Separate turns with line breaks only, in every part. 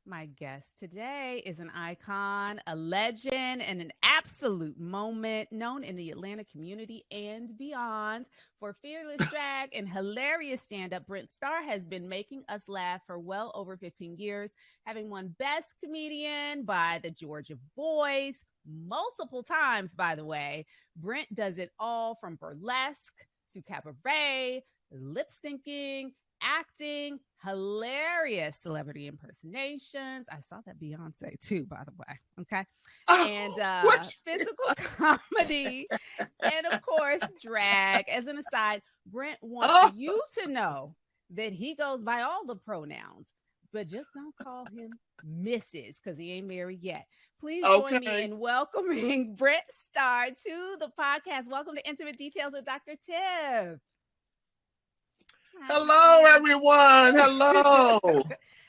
My guest today is an icon, a legend, and an absolute moment known in the Atlanta community and beyond. For fearless drag and hilarious stand up, Brent Starr has been making us laugh for well over 15 years, having won Best Comedian by the Georgia Voice multiple times, by the way. Brent does it all from burlesque to cabaret, lip syncing, acting, hilarious celebrity impersonations. I saw that Beyonce too, by the way. Okay.
Oh,
And
what?
physical comedy, and of course, drag. As an aside, Brent wants
Oh,
you to know that he goes by all the pronouns, but just don't call him Mrs. because he ain't married yet. Please join me
okay.
in welcoming Brent Starr to the podcast. Welcome to Intimate Details with Dr. Tiff. Hi,
Hello, everyone.
Brent.
Hello.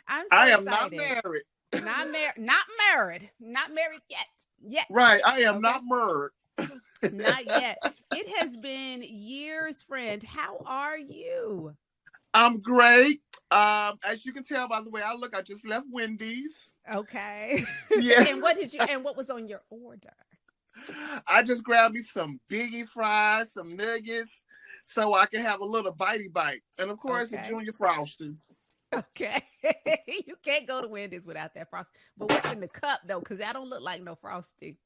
I'm so
I am not
excited.
married.
Not married yet. Yet.
Right. I am
Okay.
not married.
Not yet. It has been years, friend. How are you?
I'm great. As you can tell by the way I look, I just left Wendy's.
Okay.
Yeah.
And what was on your order?
I just grabbed me some biggie fries, some nuggets, so I can have a little bitey bite. And of course, a
Okay.
junior frosty.
Okay. You can't go to Wendy's without that frosty. But what's in the cup though? Because that don't look like no frosty.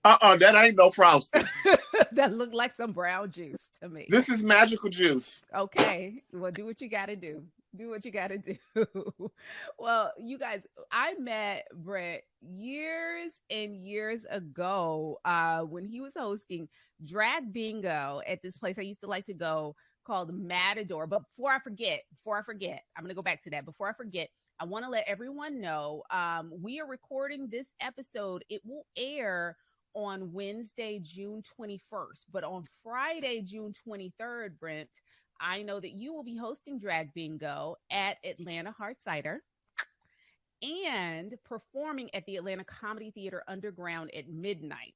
That ain't no frosty.
That looked like some brown juice to me.
This is magical juice.
Okay. Well, do what you got to do. Do what you got to do. Well, you guys, I met Brett years and years ago when he was hosting Drag Bingo at this place I used to like to go called Matador. But before I forget, I'm going to go back to that. Before I forget, I want to let everyone know we are recording this episode. It will air on Wednesday, June 21st. But on Friday, June 23rd, Brent, I know that you will be hosting Drag Bingo at Atlanta Hard Cider and performing at the Atlanta Comedy Theater Underground at midnight.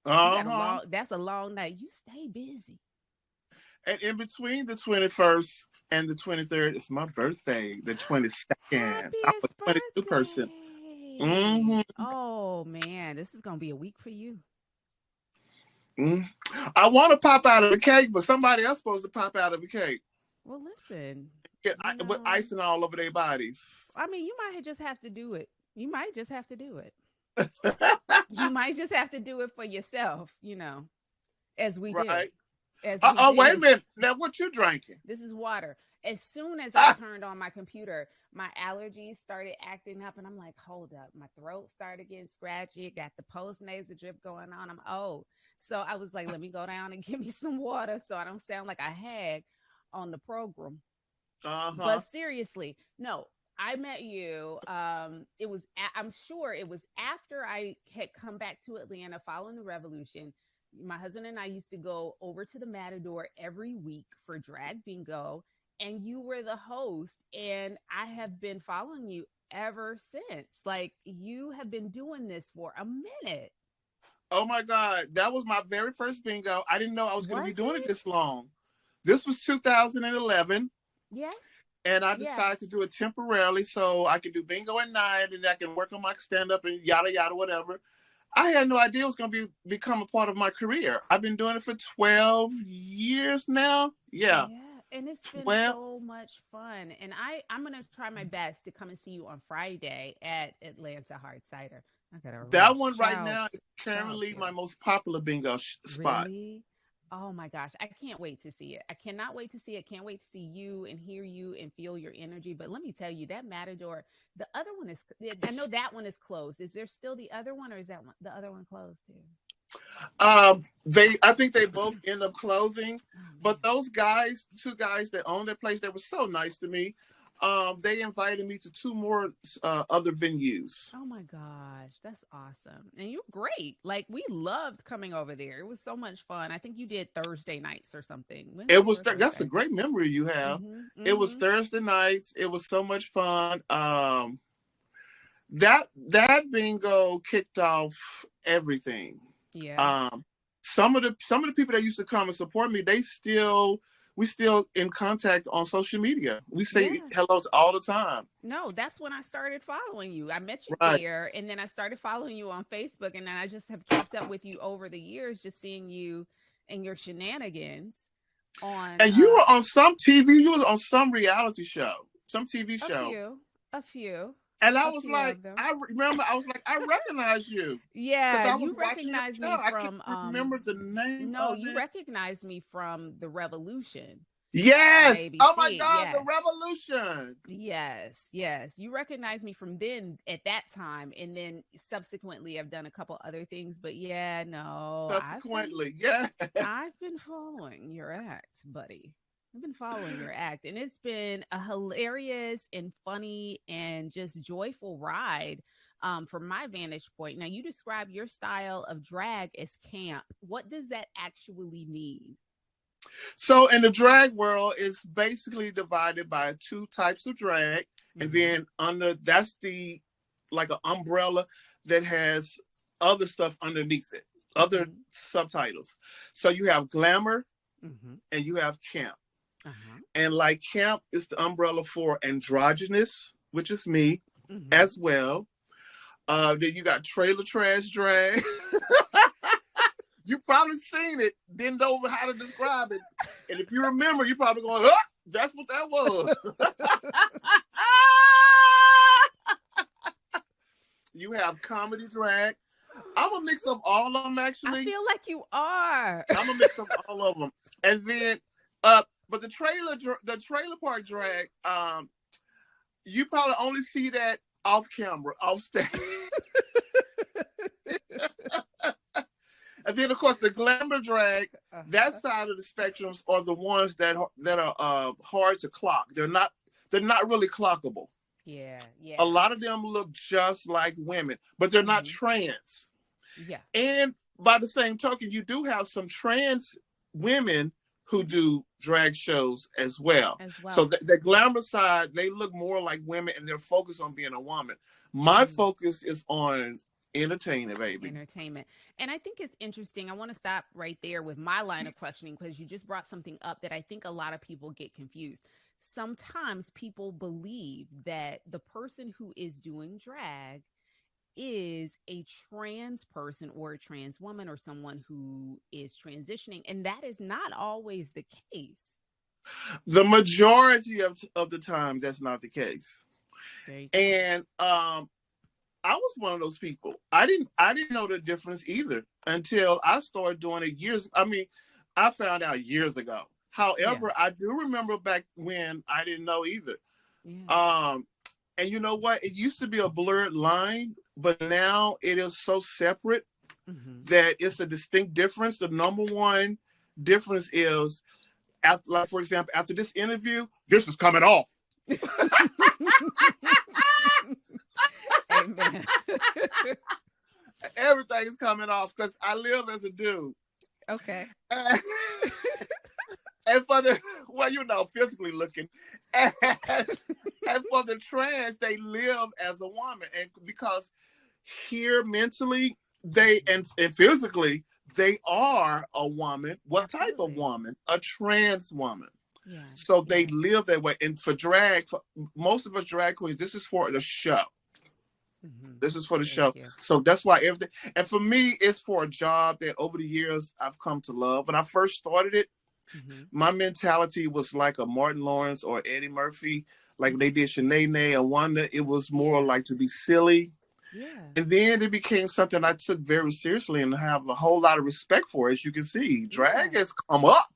You got a
Uh-huh.
long, that's a long night. You stay busy.
And in between the 21st and the 23rd, it's my birthday, the 22nd. I'm a
Happiest
22 person. hmm
birthday. Oh man, this is going to be a week for you.
mm I want to pop out of the cake, but somebody else supposed to pop out of the cake.
Well, listen,
Get
you
with
know,
icing all over their bodies.
I mean, you might just have to do it. You might just have to do it. You might just have to do it for yourself, as we do.
Right?
As we
Wait a
do.
minute. Now, what you drinking?
This is water. As soon as I
Ah,
turned on my computer, my allergies started acting up, and I'm like, hold up. My throat started getting scratchy. It got the post nasal drip going on. I'm old. So I was like, let me go down and give me some water so I don't sound like a hag on the program.
uh-huh.
But seriously, no, I met you. I'm sure it was after I had come back to Atlanta following the revolution. My husband and I used to go over to the Matador every week for Drag Bingo, and you were the host. And I have been following you ever since. Like, you have been doing this for a minute.
Oh my God. That was my very first bingo. I didn't know I was going to be
Was
doing it
it?
this long. This was 2011.
Yes.
And I
Yeah.
decided to do it temporarily so I could do bingo at night and I can work on my stand up and yada yada whatever. I had no idea it was going to become a part of my career. I've been doing it for 12 years now. Yeah,
Yeah, and it's been
12.
so much fun. And I'm gonna try my best to come and see you on Friday at Atlanta Hard Cider. I gotta
That
rush.
one right now is
Child
currently my
care.
most popular bingo spot.
Really? Oh my gosh, I can't wait to see it. I cannot wait to see it. Can't wait to see you and hear you and feel your energy. But let me tell you, that Matador, the other one is. I know that one is closed. Is there still the other one, or is that one the other one closed too?
I think they both end up closing,
Oh
but
man.
those guys, two guys that own that place, they were so nice to me. They invited me to two more other venues.
Oh my gosh, that's awesome. And you're great. Like, we loved coming over there. It was so much fun. I think you did Thursday nights or something.
It
Wednesday
was
or
that's a
Thursday.
great memory you have.
Mhm.
It was
Mhm.
Thursday nights. It was so much fun. That bingo kicked off everything.
Yeah.
Um, some of the people that used to come and support me, they still we still in contact on social media. We say
Yeah.
hellos all the time.
No, that's when I started following you. I met you
Right.
there, and then I started following you on Facebook, and then I just have kept up with you over the years, just seeing you and your shenanigans on
And you were on some TV, you was on some reality show, some TV
a
show.
few, a few,
And I
a
was
few
like,
of them.
I remember, I was like, I recognize you. Because
Yeah,
I was
you
watching your
recognize
show.
me
I can't
from
remember the name
no,
of
you
it.
recognize me from The Revolution on
Yes. Oh my
ABC.
God, the
Yes.
Revolution.
Yes, yes. You recognize me from then at that time, and then subsequently I've done a couple other things, but yeah, no,
Subsequently, yeah.
I've been following your act, buddy. I've been following your act, and it's been a hilarious and funny and just joyful ride from my vantage point. Now, you describe your style of drag as camp. What does that actually mean?
So in the drag world, it's basically divided by two types of drag. And
Mm-hmm.
then under that's the like an umbrella that has other stuff underneath it, other
Mm-hmm.
subtitles. So you have glamour
Mm-hmm.
and you have camp.
Uh-huh.
And like camp is the umbrella for androgynous, which is me
Mm-hmm.
as well. Then you got trailer trash drag. You probably seen it, didn't know how to describe it. And if you remember, you probably going, oh, that's what that was. You have comedy drag. I'm a mix of all of them,
I
actually.
feel like you are.
I'm a mix of all of them. And then, but the trailer park drag, you probably only see that off camera, off stage. And then, of course, the glamour drag, that side of the spectrums are the ones that are hard to clock. They're not really clockable.
Yeah, yeah.
A lot of them look just like women, but they're not
Mhm.
trans.
Yeah.
And by the same token, you do have some trans women who do drag shows as well.
As well.
So the glamour side, they look more like women and they're focused on being a woman. My focus is on entertaining, baby.
Entertainment. And I think it's interesting. I want to stop right there with my line of questioning because you just brought something up that I think a lot of people get confused. Sometimes people believe that the person who is doing drag is a trans person or a trans woman or someone who is transitioning. And that is not always the case.
The majority of the time, that's not the case.
There you go.
And I was one of those people. I didn't know the difference either until I started doing it years. I mean, I found out years ago. However, I do remember back when I didn't know either.
Yeah.
And you know what? It used to be a blurred line, but now it is so separate that it's a distinct difference. The number one difference is, after, like for example, after this interview, this is coming off.
Amen.
Everything is coming off because I live as a dude.
Okay.
And for the, well, you know, physically looking. And for the trans, they live as a woman. And because here mentally, they and physically, they are a woman. What type of woman? A trans woman. Yeah. So they live that way. And for drag, for most of us drag queens, this is for the show. This is for the show. So that's why everything. And for me, it's for a job that over the years I've come to love. When I first started it, my mentality was like a Martin Lawrence or Eddie Murphy. Like when they did Shanae and Wanda, it was more like to be silly. Yeah. And then it became something I took very seriously and have a whole lot of respect for. As you can see, drag has come up.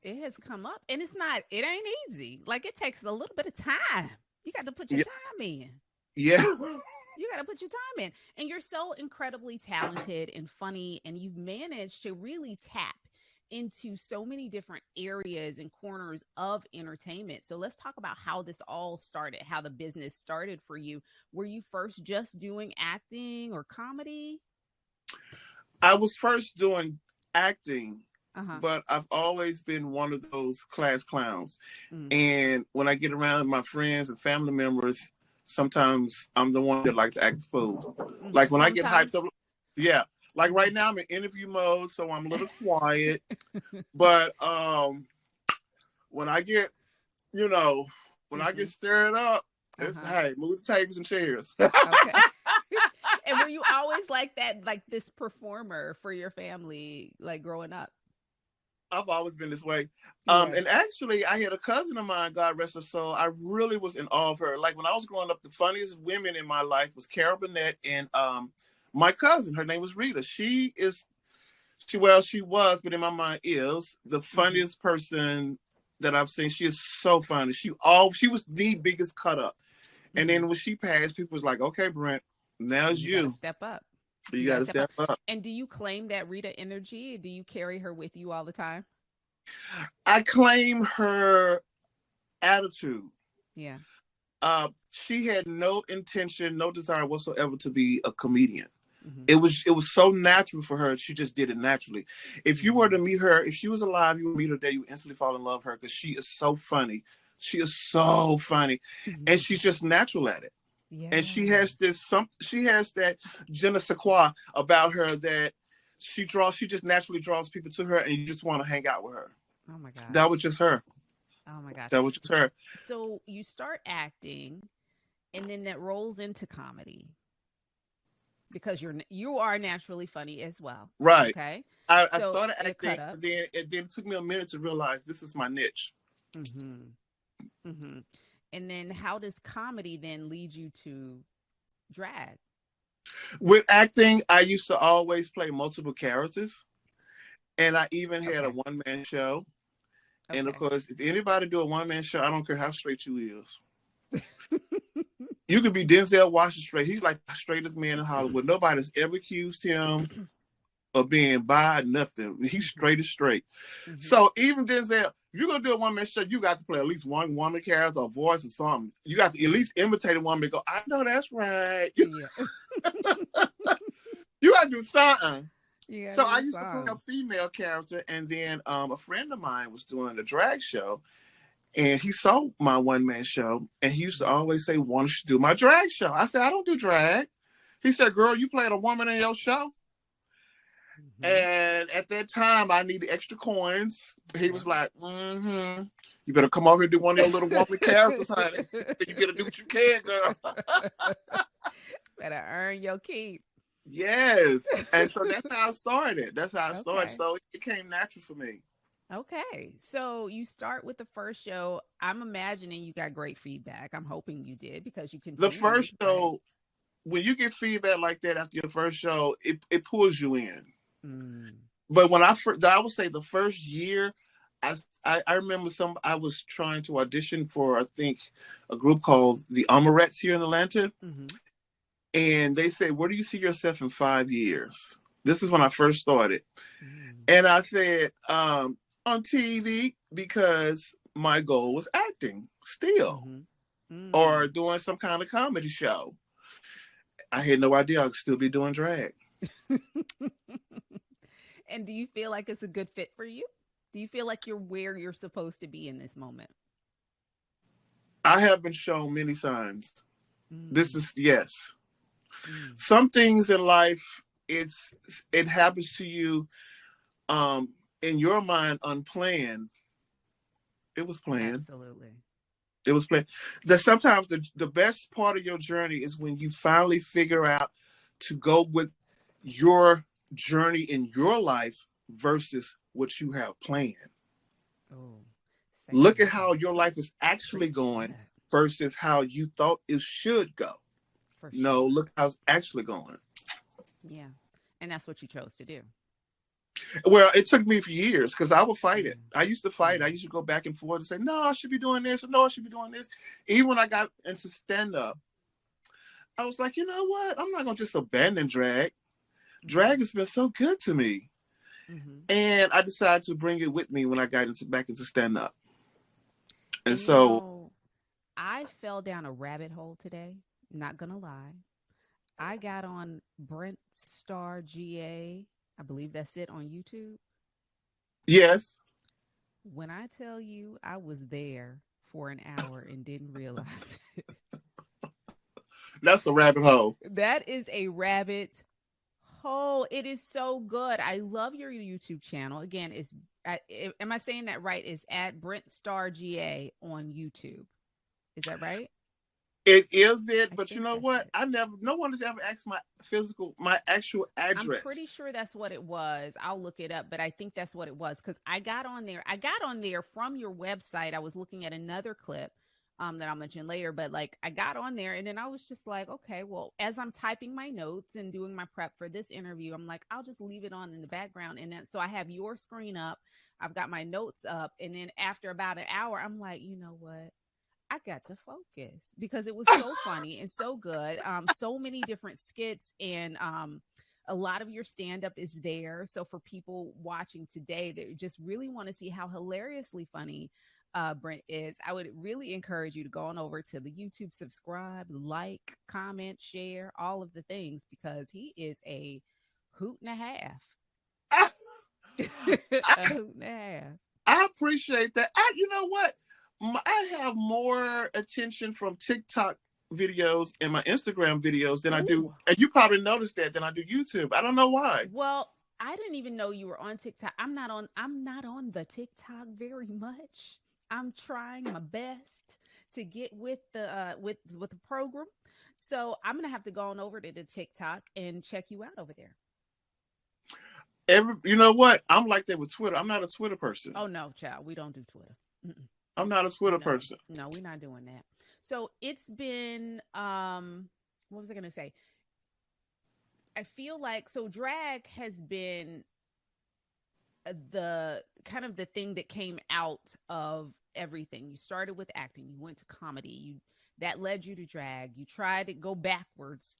It has come up. And it ain't easy. Like it takes a little bit of time. You got to put your time in.
Yeah.
You got to put your time in. And you're so incredibly talented and funny. And you've managed to really tap into so many different areas and corners of entertainment. So let's talk about how this all started, how the business started for you. Were you first just doing acting or comedy?
I was first doing acting, but I've always been one of those class clowns. And when I get around my friends and family members, sometimes I'm the one that like to act the fool. Like when I get hyped up, like right now I'm in interview mode, so I'm a little quiet. But when I get, you know, when I get stirred up, it's hey, move the tables and chairs.
Okay. And were you always like that, like this performer for your family, like growing up?
I've always been this way.
Yeah.
And actually, I had a cousin of mine, God rest her soul. I really was in awe of her. Like when I was growing up, the funniest women in my life was Carol Burnett and my cousin. Her name was Rita. She was, but in my mind is the funniest person that I've seen. She is so funny. She was the biggest cut up. And then when she passed, people was like, okay, Brent, now it's you.
Gotta step up.
You got to step up.
And do you claim that Rita energy? Do you carry her with you all the time?
I claim her attitude.
Yeah.
She had no intention, no desire whatsoever to be a comedian. It was so natural for her. She just did it naturally. If you were to meet her, if she was alive, you would meet her there, you would instantly fall in love with her because she is so funny. She is so funny. And she's just natural at it. Yeah. And she has that je ne sais quoi about her that she just naturally draws people to her and you just want to hang out with her.
Oh my God.
That was just her.
Oh my gosh.
That was just her.
So you start acting and then that rolls into comedy. Because you are naturally funny as well.
Right.
Okay.
I started acting, then it took me a minute to realize this is my niche.
And then how does comedy then lead you to drag?
With acting, I used to always play multiple characters. And I even had a one-man show. Okay. And of course, if anybody do a one-man show, I don't care how straight you is. You could be Denzel Washington straight. He's like the straightest man in Hollywood. Nobody's ever accused him of being bi, nothing. He's straight as straight. So even Denzel, if you're going to do a one-man show, you got to play at least one woman character or voice or something. You got to at least imitate a woman and go, I know that's right. Yeah. You got to do something. So I used to play a female character, and then a friend of mine was doing a drag show. And he saw my one-man show, and he used to always say, why don't you do my drag show? I said, I don't do drag. He said, girl, you played a woman in your show? And at that time, I needed extra coins. He was like, you better come over here and do one of your little woman characters, honey. You better do what you can, girl.
Better earn your keep.
Yes. And so that's how I started. So it came natural for me.
Okay. So you start with the first show. I'm imagining you got great feedback. I'm hoping you did because you can.
The first show, when you get feedback like that after your first show, it pulls you in. But when I would say the first year, I remember I was trying to audition for, I think, a group called the Amorettes here in Atlanta. And they said, where do you see yourself in 5 years? This is when I first started. And I said, on TV, because my goal was acting still or doing some kind of comedy show. I had no idea I could still be doing drag.
And do you feel like it's a good fit for you? Do you feel like you're where you're supposed to be in this moment?
I have been shown many signs. This is, yes. Some things in life, it happens to you in your mind unplanned. It was planned.
Absolutely.
It was planned. That sometimes the best part of your journey is when you finally figure out to go with your journey in your life versus what you have planned. Look at how your life is actually going versus how you thought it should go. No, look how it's actually going.
Yeah. And that's what you chose to do.
Well, it took me for years because I would fight it. I used to fight. I used to go back and forth and say, no, I should be doing this. No, I should be doing this. Even when I got into stand-up, I was like, you know what? I'm not going to just abandon drag. Drag has been so good to me. And I decided to bring it with me when I got back into stand-up. And so
I fell down a rabbit hole today. Not going to lie. I got on Brent Star GA. I believe that's it on YouTube.
Yes.
When I tell you I was there for an hour and didn't realize it.
That's a rabbit hole.
That is a rabbit Oh, it is so good. I love your YouTube channel. Again, am I saying that right? It's at Brent Star GA on YouTube. Is that right?
It is it,
I
but you
think
know
that's
what?
it.
No one has ever asked my actual
I'm
address.
pretty sure that's what it was. I'll look it up, but I think that's what it was because I got on there. I got on there from your website. I was looking at another clip that I'll mention later, but like I got on there and then I was just like, okay, well, as I'm typing my notes and doing my prep for this interview, I'm like, I'll just leave it on in the background. And then so I have your screen up, I've got my notes up, and then after about an hour, I'm like, you know what? I got to focus because it was so funny and so good. So many different skits and a lot of your stand up is there. So for people watching today that just really want to see how hilariously funny Brent is, I would really encourage you to go on over to the YouTube, subscribe, like, comment, share, all of the things because he is a hoot and a half.
I,
A
I,
hoot and a half.
I appreciate that. You know what? I have more attention from TikTok videos and my Instagram videos than I do,
Ooh.
and you probably noticed that than I do YouTube. I don't know why.
Well, I didn't even know you were on TikTok. I'm not on the TikTok very much. I'm trying my best to get with the program. So I'm gonna have to go on over to the TikTok and check you out over there.
You know what? I'm like that with Twitter. I'm not a Twitter person.
Oh no, child, we don't do Twitter. Mm-mm.
I'm not a Twitter
No,
person.
no, we're not doing that. So it's been what was I gonna say? I feel like so drag has been the kind of the thing that came out of everything. You started with acting, you went to comedy, you that led you to drag. You tried to go backwards.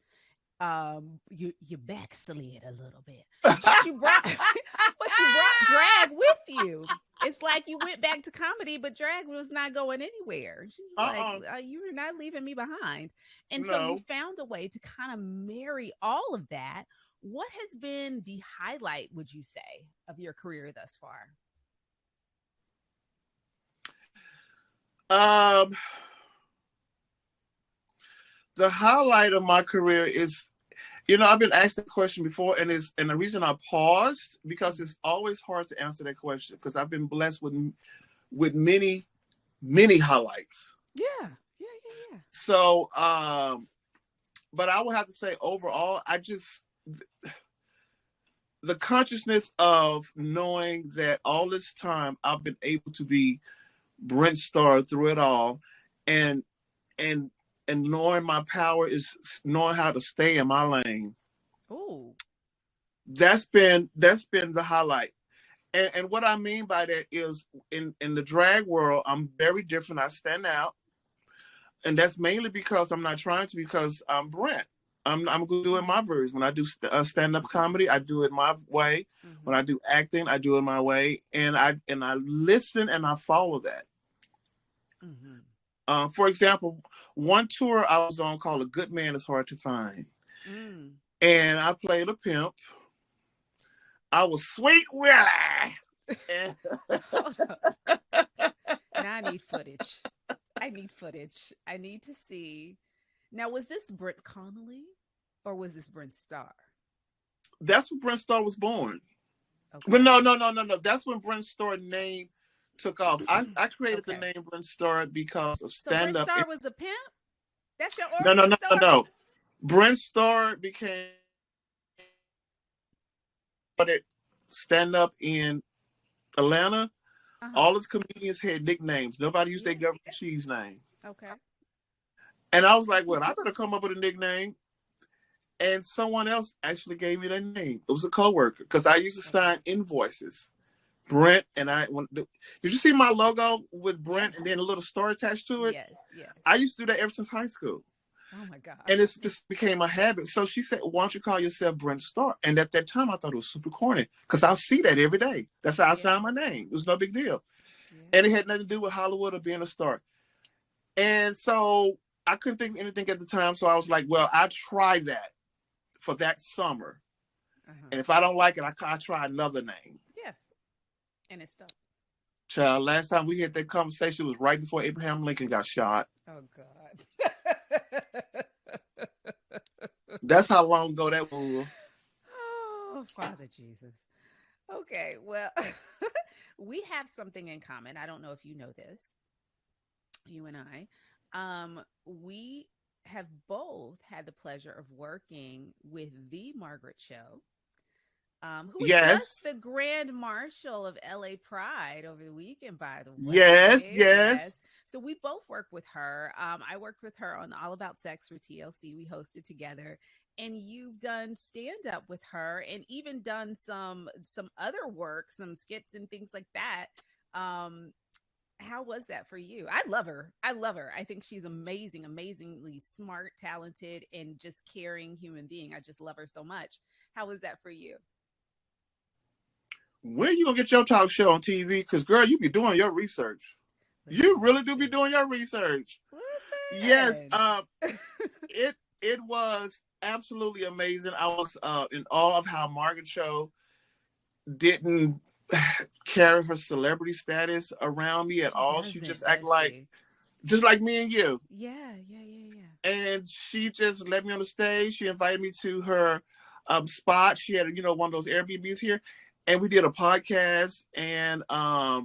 You backslid a little bit, but you brought but you brought drag with you. It's like you went back to comedy, but drag was not going anywhere. She was like,
Uh-uh.
"You're not leaving me behind," and so you
No.
found a way to kind of marry all of that. What has been the highlight, would you say, of your career thus far?
Um, the highlight of my career is, I've been asked that question before, and the reason I paused because it's always hard to answer that question because I've been blessed with many, many highlights.
Yeah, yeah, yeah,
So, but I would have to say overall, the consciousness of knowing that all this time I've been able to be Brent Star through it all, and and and knowing my power is knowing how to stay in my lane.
Oh,
That's been the highlight. And what I mean by that is in the drag world, I'm very different. I stand out, and that's mainly because I'm not trying to because I'm Brent. I'm doing my version. When I do stand up comedy, I do it my way. When
mm-hmm.
I do acting, I do it my way, and I listen and I follow that.
Mm-hmm.
For example, one tour I was on called "A Good Man Is Hard to Find,"
Mm.
and I played a pimp. I was Sweet Willie. And
Hold up. Now I need footage. I need footage. I need to see. Now, was this Brent Connolly or was this Brent Starr?
that's when Brent Starr was born. But
Okay.
no, no, no, no, no. That's when Brent Starr name took off. I created the
Okay.
name Brent Starr because of
So Brent
stand up.
Starr was a pimp? That's your
No, no,
origin
no, no,
story?
no. Brent Starr became stand up in Atlanta.
Uh-huh.
All his comedians had nicknames. Nobody used their
Yeah.
government cheese name.
Okay.
And I was like, well, I better come up with a nickname. And someone else actually gave me that name. It was a coworker because I used to
Okay.
sign invoices. Brent and did you see my logo with Brent
Yes.
and then a little star attached to it?
Yes. Yes.
I used to do that ever since high school.
Oh my gosh.
And it's just became a habit. So she said, why don't you call yourself Brent Starr? And at that time, I thought it was super corny because I'll see that every day. That's how I
Yeah.
sign my name. It was no big deal.
Yeah.
And it had nothing to do with Hollywood or being a star. And so I couldn't think of anything at the time. So I was like, well, I try that for that summer.
Uh-huh.
And if I don't like it, I try another name.
Yeah. And it's stuck.
Child, last time we had that conversation was right before Abraham Lincoln got shot.
Oh God.
That's how long ago that was.
Father Jesus. Okay, well, we have something in common. I don't know if you know this, you and I. We have both had the pleasure of working with the Margaret Show, who was just
Yes.
the Grand Marshal of LA Pride over the weekend, by the
Yes.
way.
Yes.
Yes. So we both worked with her. I worked with her on All About Sex for TLC. We hosted together. And you've done stand up with her and even done some other work, some skits and things like that. Um, how was that for you? I love her. I love her. I think she's amazing, amazingly smart, talented, and just caring human being. I just love her so much. How was that for you?
When you gonna get your talk show on TV? Because girl, you be doing your research. You
Listen,
really do be
listen,
doing your research. Yes.
listen.
It was absolutely amazing. I was in awe of how Margaret Cho didn't carry her celebrity status around me at
She
all. She just
doesn't,
act
does
like
she?
just like me and you.
Yeah, yeah, yeah, yeah.
And she just let me on the stage. She invited me to her spot. She had, one of those Airbnbs here, and we did a podcast. And I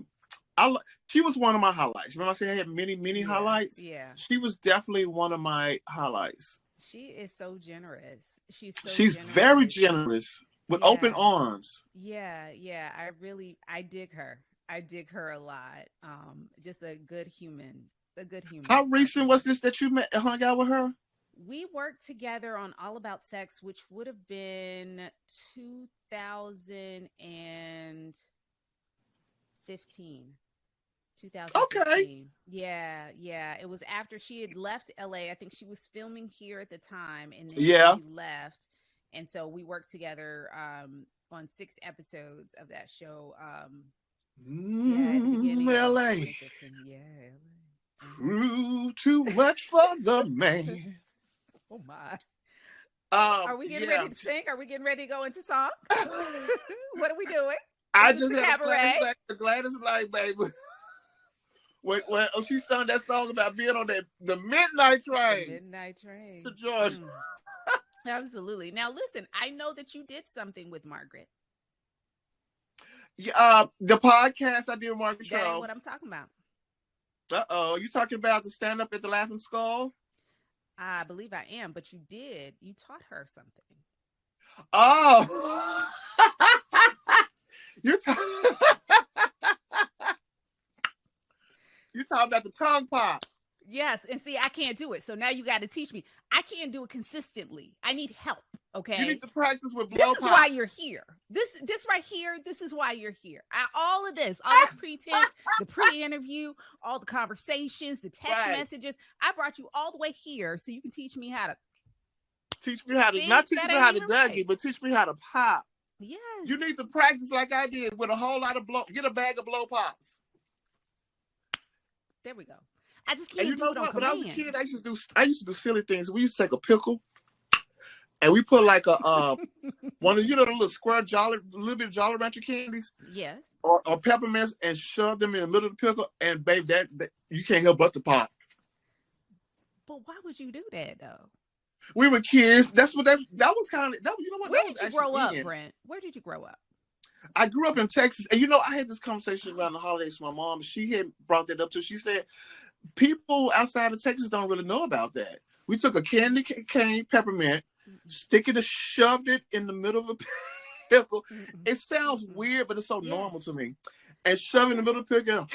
she was one of my highlights. Remember I said I had many
Yeah,
highlights.
yeah.
She was definitely one of my highlights.
She is so generous. She's so
She's very
generous.
generous with open
Yeah.
arms.
Yeah, yeah. I dig her. I dig her a lot. Just a good human
How
to talk
recent was
to.
this that you met hung out with her?
We worked together on All About Sex, which would have been 2015.
Okay.
2015. Yeah, yeah. It was after she had left LA. I think she was filming here at the time, and then
Yeah.
she left. And so we worked together on 6 episodes of that show. Yeah, at the beginning of
LA.
2015. Yeah.
Grew too much for the man.
Oh my. Are we getting
Yeah.
ready to sing? Are we getting ready to go into song? What are we doing?
I
Is this
just
a
had a
cabaret?
flashback to Gladys Knight, baby. When she sung that song about being on the midnight
The
train
Midnight Train.
to Georgia.
Absolutely. Now, listen, I know that you did something with Margaret.
Yeah, the podcast I did with Margaret
That ain't
Cho.
what I'm talking about.
You talking about the stand up at the Laughing Skull?
I believe I am, but you did. You taught her something.
Oh, you're talking. You talking about the tongue pop?
Yes, and see, I can't do it. So now you got to teach me. I can't do it consistently. I need help. Okay.
You need to practice with blow
This is
pops.
why you're here. This right here. This is why you're here. All of this, all this pretense, the pre-interview, all the conversations, the text
Right.
messages. I brought you all the way here so you can teach me how to.
Teach me how to
See,
not teach
that
me
ain't
how to
even
Dougie,
right.
but teach me how to pop.
Yes.
You need to practice like I did with a whole lot of blow. Get a bag of blow pops.
There we go. I just
And
can't
you
do
know
it on
what? When I was a
command.
kid, I used to do silly things. We used to take a pickle and we put like a one of the little square little bit of Jolly Rancher candies
Yes.
or peppermints and shove them in the middle of the pickle, and babe, that you can't help but to pop.
But why would you do that though?
We were kids. That's what that was kind of. You know what?
Where
That was
did you grow up,
actually in.
Brent? Where did you grow up?
I grew up in Texas, and I had this conversation around the holidays with my mom. She had brought that up too. She said people outside of Texas don't really know about that. We took a candy cane peppermint, shoved it in the middle of a pickle. It sounds weird, but it's so normal to me. And shove it in the middle of the pickle.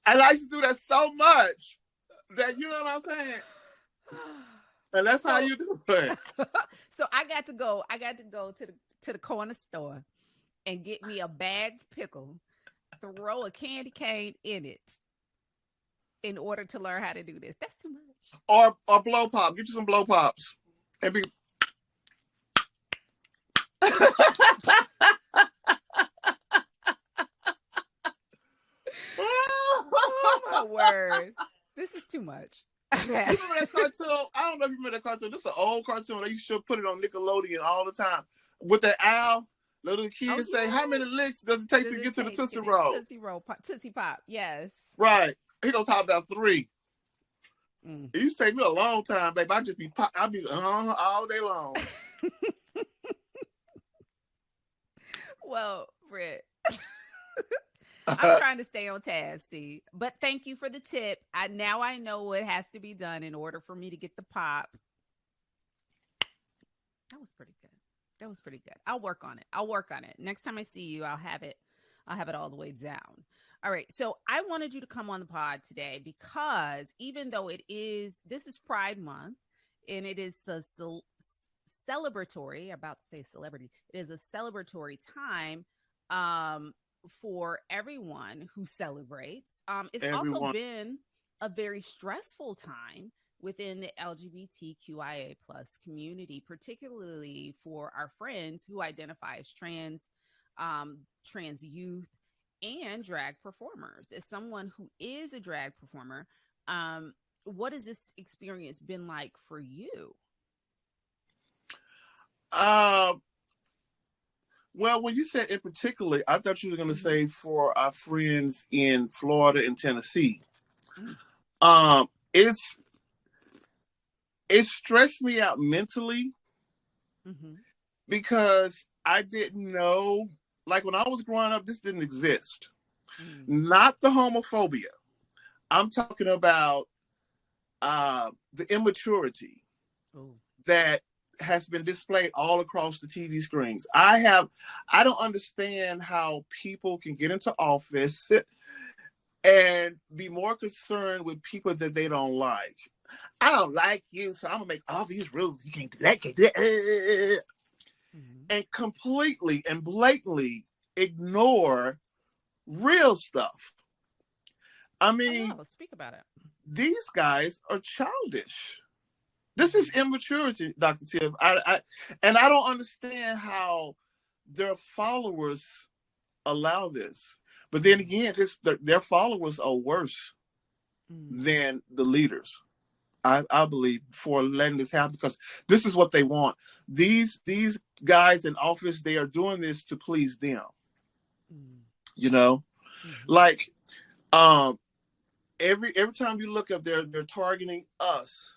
And I used to do that so much that you know what I'm saying. And that's how you do it.
So I got to go to the corner store and get me a bagged pickle, throw a candy cane in it in order to learn how to do this. That's too much.
Or blow pop. Get you some blow pops. And be
Oh my word. This is too much.
You remember that cartoon? I don't know if you remember that cartoon. This is an old cartoon. They used to put it on Nickelodeon all the time. With the owl, little kids say, how many licks does it take to get to the Tootsie Roll?
Tootsie Pop. Yes.
Right. He gonna talk about 3.
Mm.
It used to take me a long time, babe. I'd be all day long.
Well, Britt, I'm trying to stay on task, see. But thank you for the tip. I know what has to be done in order for me to get the pop. That was pretty good. That was pretty good. I'll work on it. I'll work on it. Next time I see you, I'll have it. I'll have it all the way down. All right. So I wanted you to come on the pod today because even though this is Pride Month and it is a celebratory, about to say celebrity, it is a celebratory time um, for everyone who celebrates. It's also
Everyone,
been a very stressful time within the LGBTQIA plus community, particularly for our friends who identify as trans youth, and drag performers. As someone who is a drag performer, what has this experience been like for you?
uh, well, when you said in particular, I thought you were going to
Mm-hmm.
say for our friends in Florida and Tennessee.
Mm.
It's it stressed me out mentally
Mm-hmm.
because I didn't know. Like when I was growing up, this didn't exist.
Mm.
Not the homophobia. I'm talking about the immaturity
Oh.
that has been displayed all across the TV screens. I don't understand how people can get into office and be more concerned with people that they don't like. I don't like you, so I'm gonna make all these rules. You can't do that, can't do that.
Mm-hmm.
And completely and blatantly ignore real stuff. I
Oh
mean,
wow, speak about it.
these guys are childish. This is
Mm-hmm.
immaturity, Dr. Tiff. And I don't understand how their followers allow this. But then
Mm-hmm.
again, their followers are worse
Mm-hmm.
than the leaders. I believe for letting this happen because this is what they want. These guys in office, they are doing this to please them. You know,
Mm-hmm.
like um, every time you look up, they're targeting us,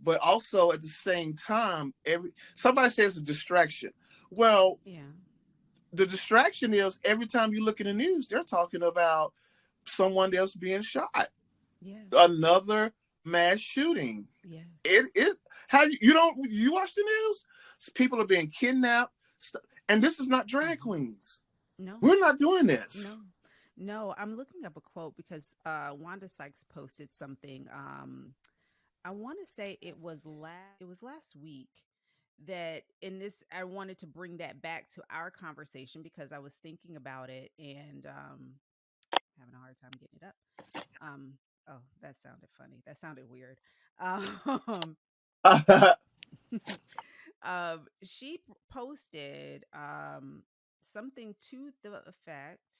but also at the same time, every somebody says a distraction. Well,
Yeah.
the distraction is every time you look in the news, they're talking about someone else being shot,
Yeah.
another mass shooting.
Yes.
It how you don't you watch the news? People are being kidnapped, and this is not drag
Mm-hmm.
queens.
No.
We're not doing this.
No. No. I'm looking up a quote because Wanda Sykes posted something. I want to say it was last week that in this I wanted to bring that back to our conversation because I was thinking about it and having a hard time getting it up. Um oh, that sounded funny. That sounded weird. Um she posted something to the effect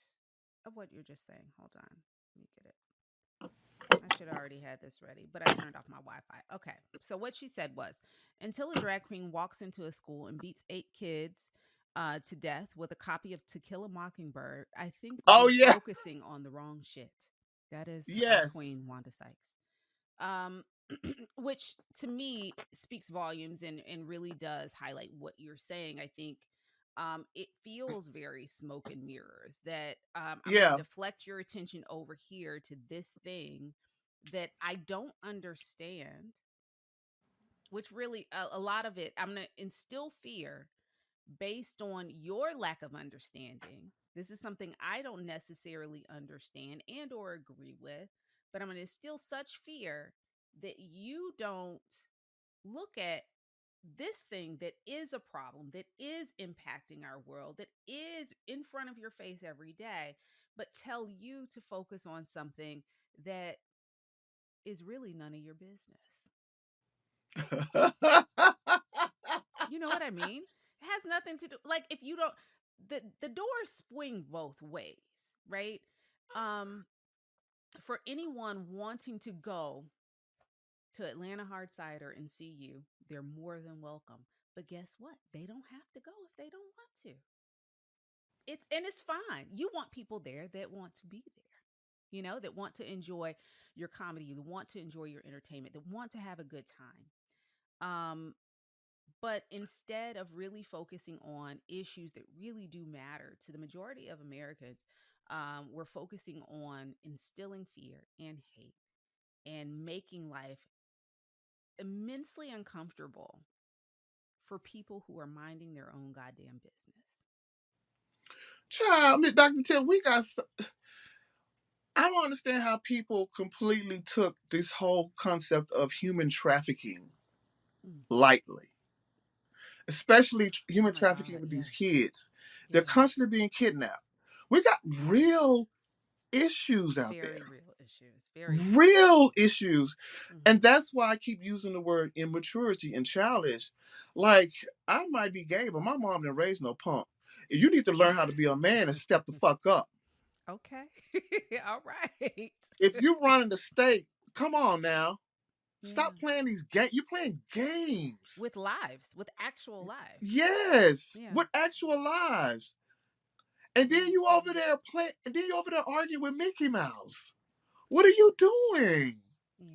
of what you're just saying. Hold on. Let me get it. I should have already had this ready, but I turned off my Wi Fi. Okay. So, what she said was until a drag queen walks into a school and beats 8 kids to death with a copy of To Kill a Mockingbird, I think
Oh
we're
yeah,
focusing on the wrong shit. That is our
yes.
queen, Wanda Sykes. Um, which to me speaks volumes and really does highlight what you're saying. I think it feels very smoke and mirrors that I'm going to
Yeah,
deflect your attention over here to this thing that I don't understand, which really a lot of it, I'm going to instill fear based on your lack of understanding. This is something I don't necessarily understand and or agree with, but I'm going to instill such fear that you don't look at this thing that is a problem, that is impacting our world, that is in front of your face every day, but tell you to focus on something that is really none of your business. You know what I mean? It has nothing to do, like, if you don't, the doors swing both ways, right? Um for anyone wanting to go to Atlanta Hard Cider and see you, they're more than welcome. But guess what? They don't have to go if they don't want to. It's fine. You want people there that want to be there. that want to enjoy your comedy, that want to enjoy your entertainment, that want to have a good time. But instead of really focusing on issues that really do matter to the majority of Americans, we're focusing on instilling fear and hate and making life immensely uncomfortable for people who are minding their own goddamn business.
Child, I mean, Dr. Till, I don't understand how people completely took this whole concept of human trafficking
Mm.
lightly, especially
Oh
human
my
trafficking
God.
with these
Yes.
kids. They're
Yeah.
constantly being kidnapped. We got real issues out there,
Very real issues. Very real
real
issues.
issues. And
Hmm.
that's why I keep using the word immaturity and childish. Like, I might be gay, but my mom didn't raise no punk. You need to learn how to be a man and step the fuck up.
Okay. All right.
If you running the state, come on now.
Yeah.
Stop playing these games. You're playing games.
With lives, with actual lives.
Yes,
Yeah.
with actual lives. And then
Yeah.
you
Yeah.
over there playing. And then you over there arguing with Mickey Mouse. What are you doing?
Yeah.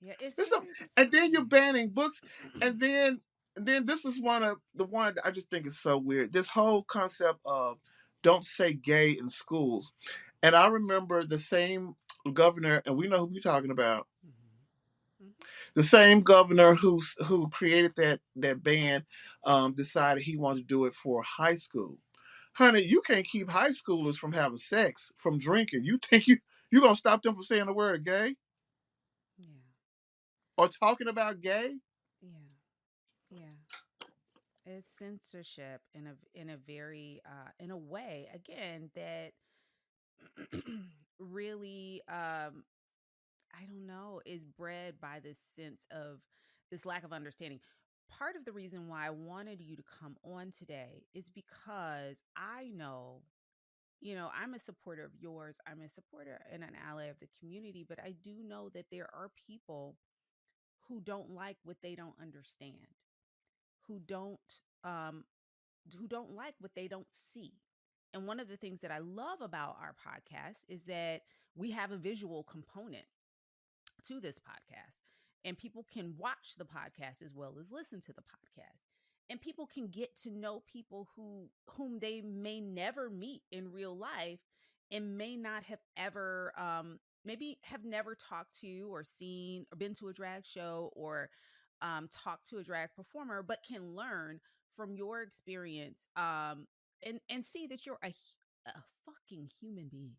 Yeah. It's
This,
very
and then you're
disheartening.
banning books. And then this is one that I just think is so weird. This whole concept of don't say gay in schools. And I remember the same governor, and we know who we're talking about.
Hmm. Hmm.
The same governor who created that ban decided he wanted to do it for high school. Honey, you can't keep high schoolers from having sex, from drinking. You think you gonna stop them from saying the word gay
Yeah.
or talking about gay?
Yeah. Yeah. It's censorship in a very in a way again that really I don't know, is bred by this sense of this lack of understanding. Part of the reason why I wanted you to come on today is because I know, I'm a supporter of yours. I'm a supporter and an ally of the community, but I do know that there are people who don't like what they don't understand, who don't um who don't like what they don't see. And one of the things that I love about our podcast is that we have a visual component to this podcast, and people can watch the podcast as well as listen to the podcast, and people can get to know people whom they may never meet in real life, and may not have ever maybe have never talked to or seen or been to a drag show or talked to a drag performer, but can learn from your experience, and see that you're a fucking human being.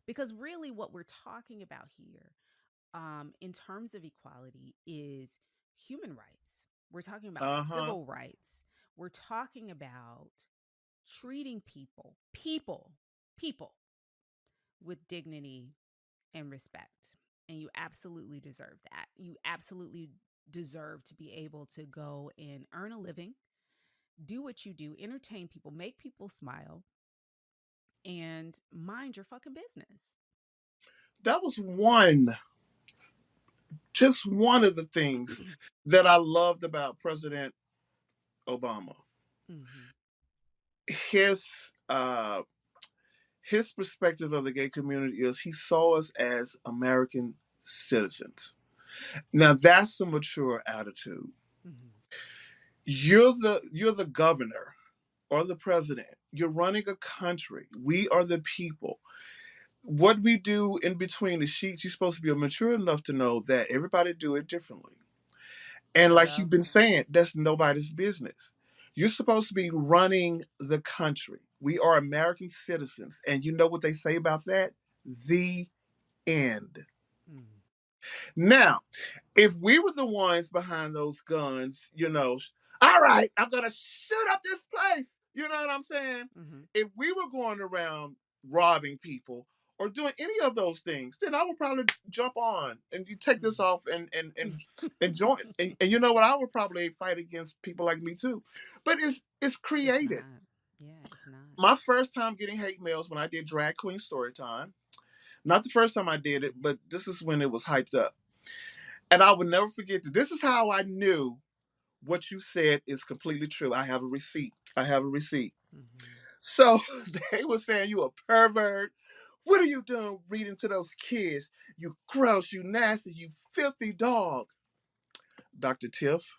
Because really what we're talking about here, in terms of equality, is human rights. We're talking about
Uh huh.
civil rights. We're talking about treating people with dignity and respect. And you absolutely deserve that. You absolutely deserve to be able to go and earn a living, do what you do, entertain people, make people smile, and mind your fucking business.
That was just one of the things that I loved about President Obama.
Hmm.
His his perspective of the gay community is he saw us as American citizens. Now that's the mature attitude.
Hmm.
You're the governor or the president. You're running a country. We are the people. What we do in between the sheets, you're supposed to be mature enough to know that everybody do it differently. And like
Well,
you've been saying, that's nobody's business. You're supposed to be running the country. We are American citizens. And you know what they say about that? The end.
mm,
Now, if we were the ones behind those guns, all right, I'm gonna shoot up this place. You know what I'm saying?
hmm,
If we were going around robbing people or doing any of those things, then I would probably jump on and you take this off and join. And you know what? I would probably fight against people like me too. But it's
it's
created.
not. Yeah, it's not.
My first time getting hate mails when I did Drag Queen Story Time. Not the first time I did it, but this is when it was hyped up. And I would never forget this. This is how I knew what you said is completely true. I have a receipt. I have a receipt.
Hmm.
So they were saying you a pervert What are you doing reading to those kids? You gross, you nasty, you filthy dog. Dr. Tiff,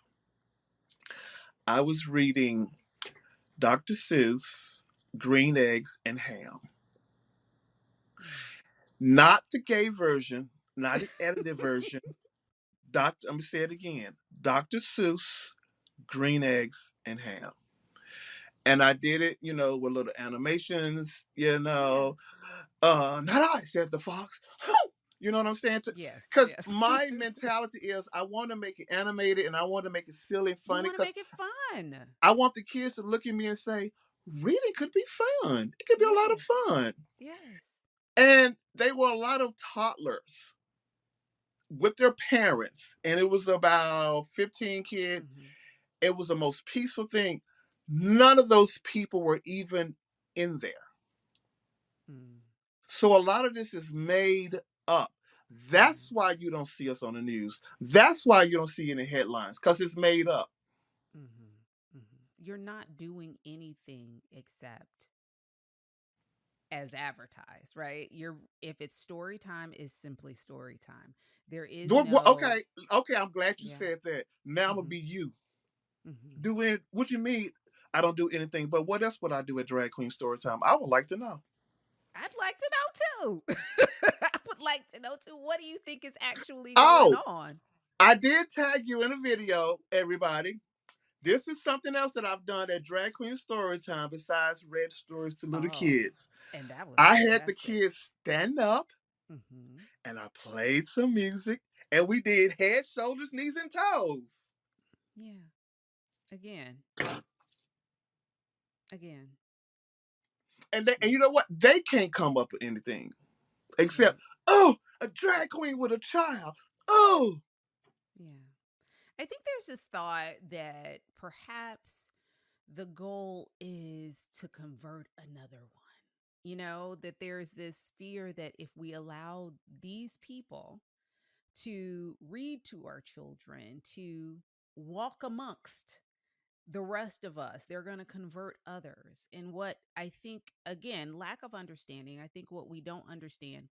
I was reading Dr. Seuss, Green Eggs and Ham. Not the gay version, not the edited version. I'm gonna say it again. Dr. Seuss, Green Eggs and Ham. And I did it, with little animations,
Yeah.
not I, said the fox. You know what I'm saying?
Yes.
Because
Yes.
my mentality is I want to make it animated and I want to make it silly and
You
funny
want to
because
make it fun.
I want the kids to look at me and say, reading could be fun. It could be a lot of
Yes.
fun.
Yes.
And they were a lot of toddlers with their parents. And it was about 15 kids.
Hmm.
It was the most peaceful thing. None of those people were even in there.
Mm.
So a lot of this is made up.
Yeah.
That's why you don't see us on the news. That's why you don't see any headlines because it's made up.
Hmm. Hmm. You're not doing anything except as advertised, right? You're if it's story time, is simply story time. There is no.
Okay, okay. I'm glad you
Yeah.
said that. Now I'm gonna
Hmm.
be you.
Hmm.
Doing what you mean? I don't do anything. But what else would I do at Drag Queen Storytime? I would like to know.
I'd like to know too. I would like to know too. What do you think is actually going
Oh,
on?
I did tag you in a video, everybody. This is something else that I've done at Drag Queen Storytime besides read stories to little
Oh,
kids.
and that was
I had the
fantastic.
kids stand up
Hmm.
and I played some music and we did head, shoulders, knees, and toes.
Yeah. Again. Again.
And
Yeah.
you know what? They can't come up with anything except,
Right.
oh, a drag queen with a child. Oh,
Yeah. I think there's this thought that perhaps the goal is to convert another one. That there's this fear that if we allow these people to read to our children, to walk amongst the rest of us, they're going to convert others. And what I think, again, lack of understanding, I think what we don't understand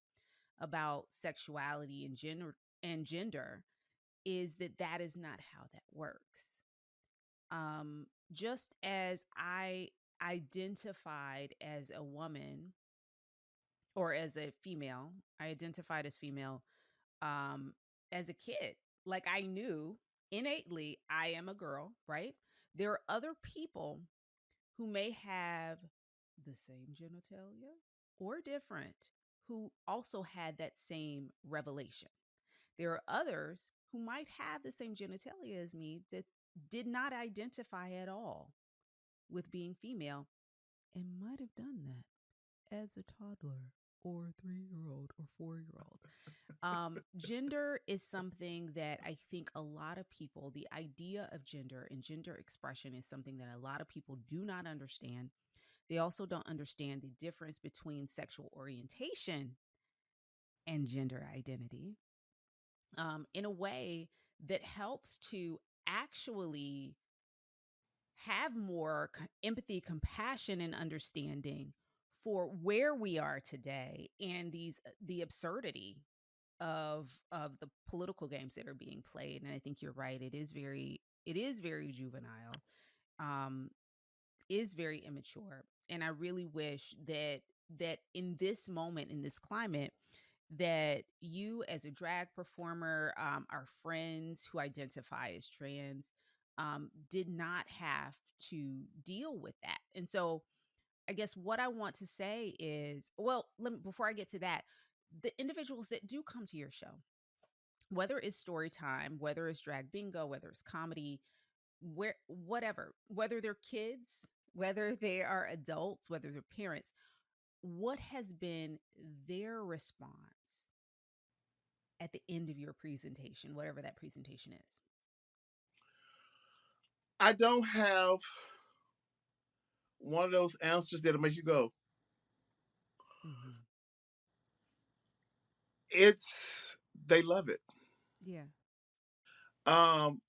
about sexuality and gender is that that is not how that works. Just as I identified as a woman or as a female, I identified as female um, as a kid. Like I knew innately I am a girl, right? There are other people who may have the same genitalia or different who also had that same revelation. There are others who might have the same genitalia as me that did not identify at all with being female and might have done that as a toddler or 3 year old or 4 year old. Gender is something that I think a lot of people, the idea of gender and gender expression is something that a lot of people do not understand. They also don't understand the difference between sexual orientation and gender identity in a way that helps to actually have more empathy, compassion, and understanding for where we are today and the absurdity of the political games that are being played. And I think you're right. It is very juvenile. Um, is very immature. And I really wish that in this moment, in this climate, that you as a drag performer, our friends who identify as trans, did not have to deal with that. And so I guess what I want to say is, well, before I get to that, the individuals that do come to your show, whether it's story time, whether it's drag bingo, whether it's comedy, whatever, whether they're kids, whether they are adults, whether they're parents, what has been their response at the end of your presentation, whatever that presentation is?
I don't have one of those answers that'll make you go,
Hmm.
they love it.
Yeah.
Um,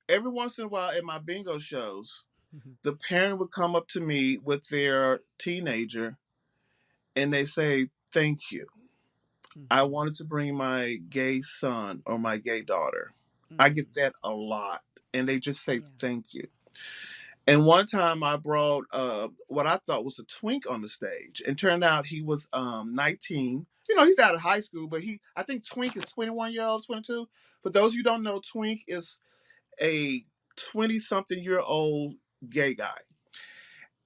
every once in a while at my bingo shows,
Hmm.
the parent would come up to me with their teenager and they say, thank you. I
Mm-hmm.
wanted to bring my gay son or my gay daughter. I
Mm-hmm.
get that a lot. And they just say
Yeah.
thank you. And one time I brought what I thought was a twink on the stage, and turned out he was 19. You know, he's out of high school, but I think twink is 21-year-old, 22. For those you don't know, twink is a 20-something-year-old gay guy.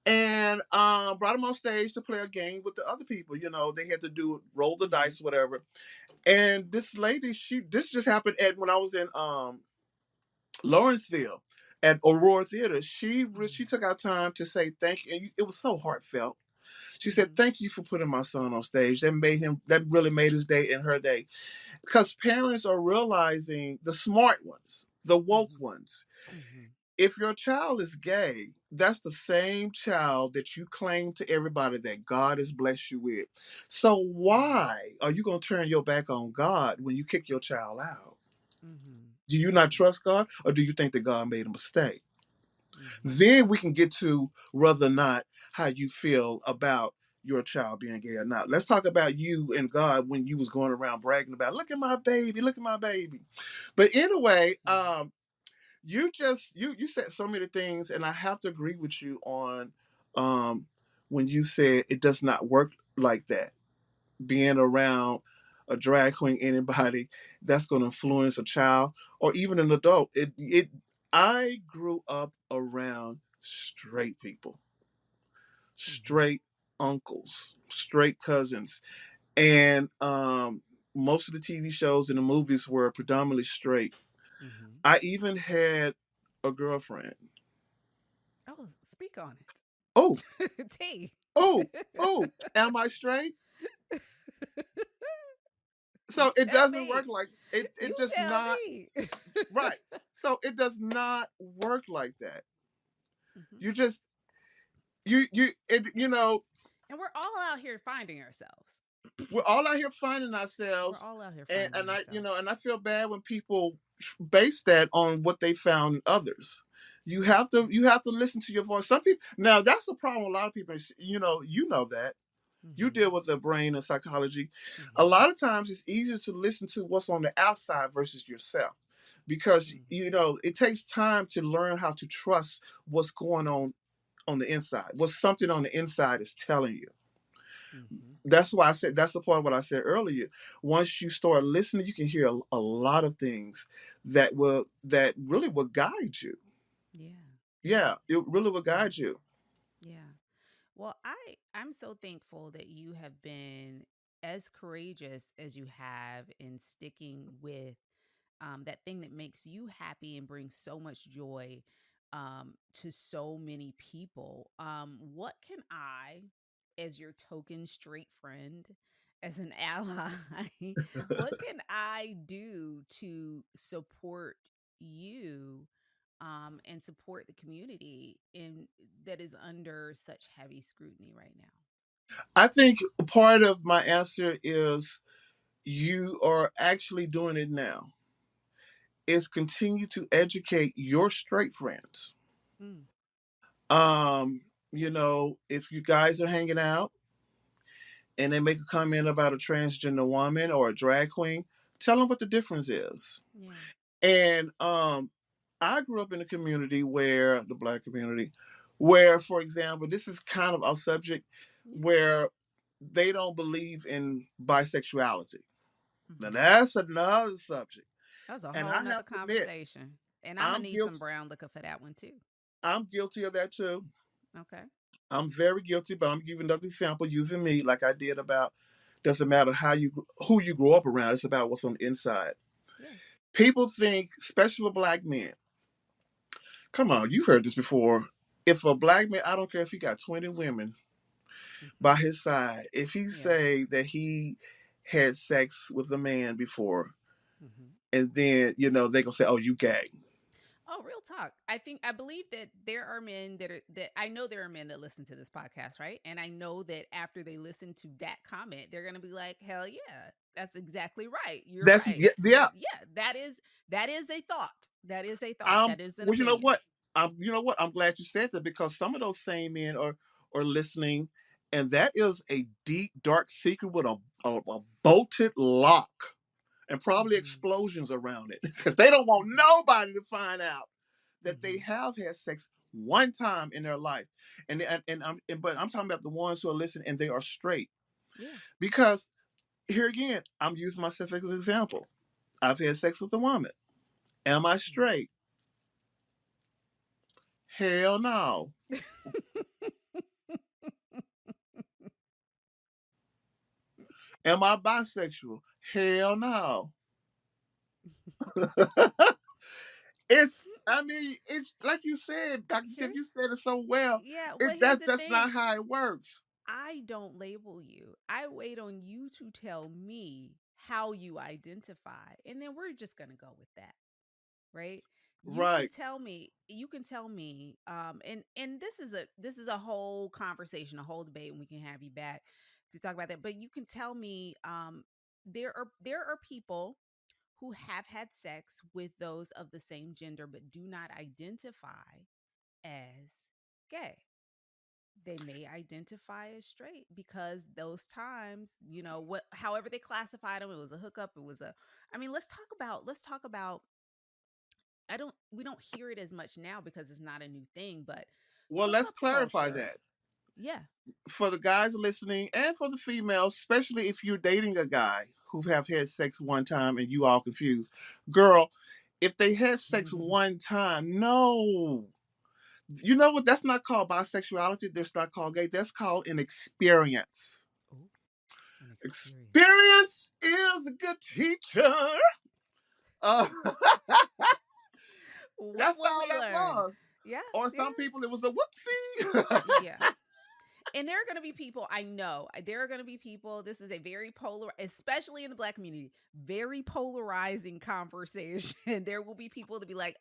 And brought him on stage to play a game with the other people. You know, they had to do roll the
Mm-hmm.
dice, whatever. And this lady, this just happened at when I was in Lawrenceville at Aurora Theater. She took out time to say thank you, and it was so heartfelt. She said,
Mm-hmm.
"Thank you for putting my son on stage. That really made his day and her day." Because parents are realizing, the smart ones, the woke
Mm-hmm.
ones.
Mm-hmm.
If your child is gay, that's the same child that you claim to everybody that God has blessed you with. So
Yeah.
why are you going to turn your back on God when you kick your child out?
Mm-hmm.
Do you not
Mm-hmm.
trust God, or do you think that God made a mistake?
Mm-hmm.
Then we can get to whether or not how you feel about your child being gay or not. Let's talk about you and God when you was going around bragging about, look at my baby, look at my baby. But anyway,
Mm-hmm.
you said so many things, and I have to agree with you on um when you said it does not work like that. Being around a drag queen, anybody that's going to influence a child or even an adult. I grew up around straight people,
Mm-hmm.
straight uncles, straight cousins, and most of the TV shows and the movies were predominantly straight.
Mm-hmm.
I even had a girlfriend.
Oh, speak on
Oh,
it. T.
oh, oh, am I straight?
You
So it
tell
doesn't work
me.
like it.
You
It does
tell
not.
me.
Right. So it does not work like that.
Mm-hmm.
You just you know,
And we're all out here finding ourselves.
we're all out here finding
We're
ourselves,
all out here
and
finding ourselves.
I feel bad when people base that on what they found in others. You have to listen to your voice. Some people, now that's the problem. A lot of people, you know that you
Mm-hmm.
deal with the brain and psychology. A
Mm-hmm.
lot of times it's easier to listen to what's on the outside versus yourself, because it takes time to learn how to trust what's going on the inside, what something on the inside is telling you.
Mm-hmm.
That's why I said, that's the part of what I said earlier. Once you start listening, you can hear a lot of things that really will guide you.
Yeah.
Yeah, it really will
Yeah.
guide you.
Yeah. Well, I'm so thankful that you have been as courageous as you have in sticking with that thing that makes you happy and brings so much joy to so many people. What can I, as your token straight friend, as an ally, what can I do to support you and support the community in that is under such heavy scrutiny right now?
I think part of my answer is, you are actually doing it now. Is continue to educate your straight friends.
Mm,
Um, if you guys are hanging out and they make a comment about a transgender woman or a drag queen, tell them what the difference is.
yeah.
And I grew up in a community where, the black community, where, for example, this is kind of our subject,
Yeah.
where they don't believe in bisexuality. Now
Hmm.
that's another subject.
That was a
And
whole
I
nother
have to admit,
conversation. And I'm gonna
I'm
need some
guilty.
brown liquor for that one too.
I'm guilty of that too.
Okay.
I'm very guilty, but I'm giving another example using me, like I did about, doesn't matter who you grow up around. It's about what's on the inside.
Yes.
People think, especially for black men, come on, you've heard this before. If a black man, I don't care if he got 20 women
Hmm.
by his side, if he
Yeah.
say that he had sex with a man before,
Hmm.
and then they gonna say, "Oh, you gay."
Oh, real talk. I believe that there are men that I know there are men that listen to this podcast, right? And I know that after they listen to that comment, they're gonna be like, "Hell yeah, that's exactly right. You're
That's,
right."
yeah, yeah.
Yeah, that is a thought. That is a thought.
I'm
That is an
Well, you know
opinion.
what? I'm glad you said that, because some of those same men are listening, And that is a deep, dark secret with a bolted lock and probably
Mm-hmm.
explosions around it because they don't want
Mm-hmm.
nobody to find out that they
Mm-hmm.
have had sex one time in their life. But I'm talking about the ones who are listening and they are straight.
Yeah.
Because here again, I'm using myself as an example. I've had sex with a woman. Am I straight? Hell no. Am I bisexual? Hell no. It's I mean, it's like you said, Dr. Tiff,
Here's
you said it so well.
yeah,
It
well, here's
that's
the
that's not
thing.
how it works.
I don't label you. I wait on you to tell me how you identify, and then we're just going to go with that, right?
Right.
You can tell me and this is a whole conversation, a whole debate, and we can have you back to talk about that. But you can tell me there are people who have had sex with those of the same gender but do not identify as gay. They may identify as straight because those times, what however they classified them, it was a hookup, it was a I mean, let's talk about I don't we don't hear it as much now because it's not a new thing, but
Well, let's
hookup
clarify
culture.
that
Yeah.
for the guys listening and for the females, especially if you're dating a guy who have had sex one time and you all confused. Girl, if they had sex one time, no. You know what? That's not called bisexuality. That's not called gay. That's called an experience.
Oh, an experience.
Experience is a good teacher. Uh,
What
that's
will
all
we
that
learn?
was.
Yeah,
Or
yeah,
some people, it was a whoopsie.
yeah. And there are going to be people, I know, there are going to be people, this is a very polar, especially in the black community, very polarizing conversation. There will be people to be like,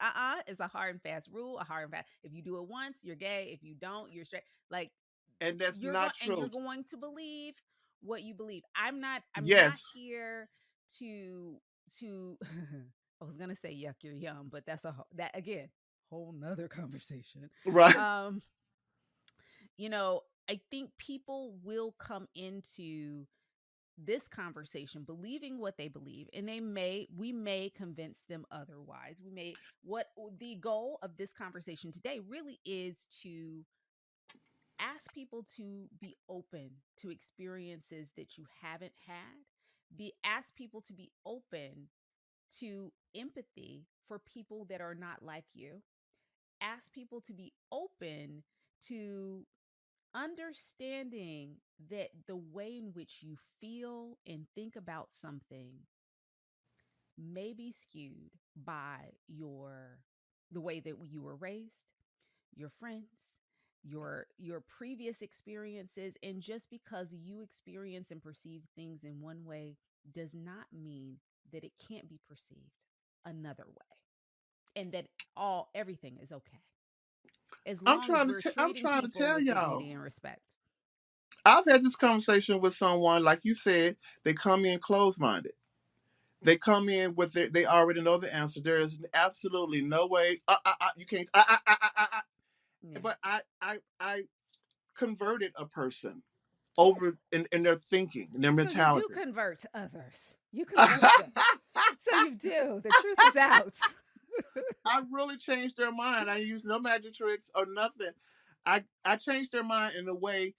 it's a hard and fast rule, a hard and fast. If you do it once, you're gay. If you don't, you're straight. Like
And that's not
you're
true.
going to believe what you believe. I'm not
Yes.
here to I was going to say yuck your yum, but that again, whole nother conversation.
Right.
Um you know, I think people will come into this conversation believing what they believe, and we may convince them otherwise. What the goal of this conversation today really is to ask people to be open to experiences that you haven't had. Be Ask people to be open to empathy for people that are not like you. Ask people to be open to understanding that the way in which you feel and think about something may be skewed by the way that you were raised, your friends, your previous experiences. And just because you experience and perceive things in one way does not mean that it can't be perceived another way, and that all everything is okay as long as we're
I'm
treating
trying to
people
tell
with
y'all.
dignity and respect.
I've had this conversation with someone, like you said, they come in closed minded. They come in with they already know the answer. There is absolutely no way. You can't.
Yeah.
But I converted a person
Oh,
over in their thinking, in their
so you do
mentality.
convert others. You convert them. So you do. The truth is out.
I really changed their mind. I used no magic tricks or nothing. I changed their mind in a way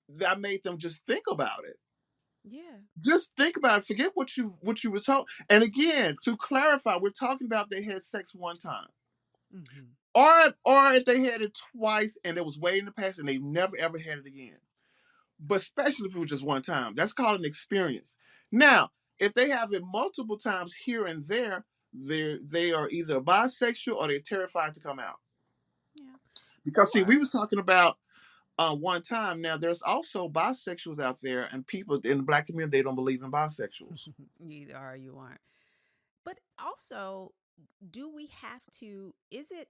that I made them just think about it.
Yeah.
Just think about it. Forget what you were talking. And again, to clarify, we're talking about they had sex one time,
Hmm.
or if they had it twice and it was way in the past and they never ever had it again. But especially if it was just one time, that's called an experience. Now, if they have it multiple times here and there, they are either bisexual or they're terrified to come out.
Yeah.
Because see, we
Or
was talking about one time. Now, there's also bisexuals out there, and people in the black community they don't believe in bisexuals.
you either are or you aren't. But also, do we have to, is it,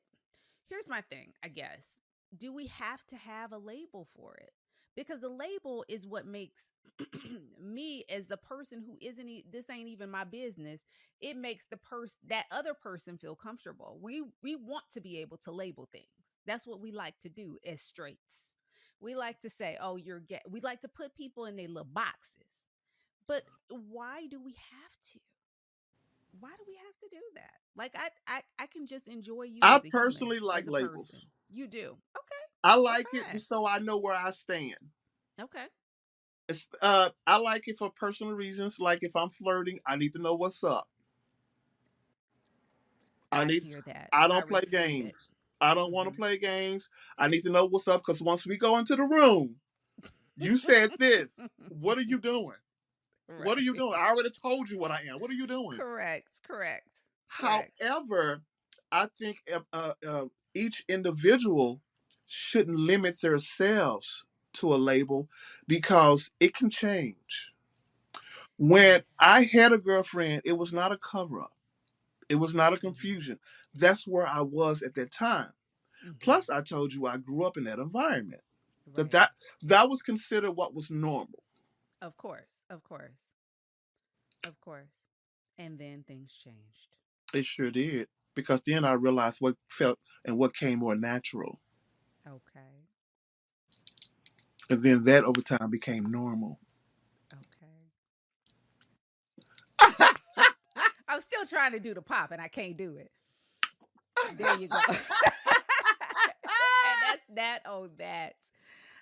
here's my thing, I guess. Do we have to have a label for it? Because the label is what makes me, as the person who isn't this ain't even my business, it makes that other person feel comfortable. We want to be able to label things. That's what we like to do as straights. We like to say, "Oh, you're gay." We like to put people in their little boxes. But why do we have to? Why do we have to do that? Like I can just enjoy you
I
as a human,
personally like
as a person.
labels.
You do. Okay.
I
Well,
like it
fine.
so I know where I stand.
Okay.
I like it for personal reasons. Like if I'm flirting, I need to know what's up. I
I
need.
hear that.
I
I
don't play
receive it.
games. I don't want to
Mhm.
play games. I need to know what's up because once we go into the room, you said this. What are you doing? What are you doing?
Right.
I already told you what I am. What are you doing?
Correct. Correct. Correct.
However, I think each individual shouldn't limit themselves to a label because it can change. When
Yes.
I had a girlfriend, it was not a cover up. It was not a
Mhm.
confusion. That's where I was at that time.
Mhm.
Plus, I told you I grew up in that environment. That
Right.
that that was considered what was normal.
Of course. Of course. Of course. And then things changed.
It sure did. Because then I realized what felt and what came more natural.
Okay.
And then that over time became normal.
Okay. I'm still trying to do the pop and I can't do it. There you go. And that's that on that.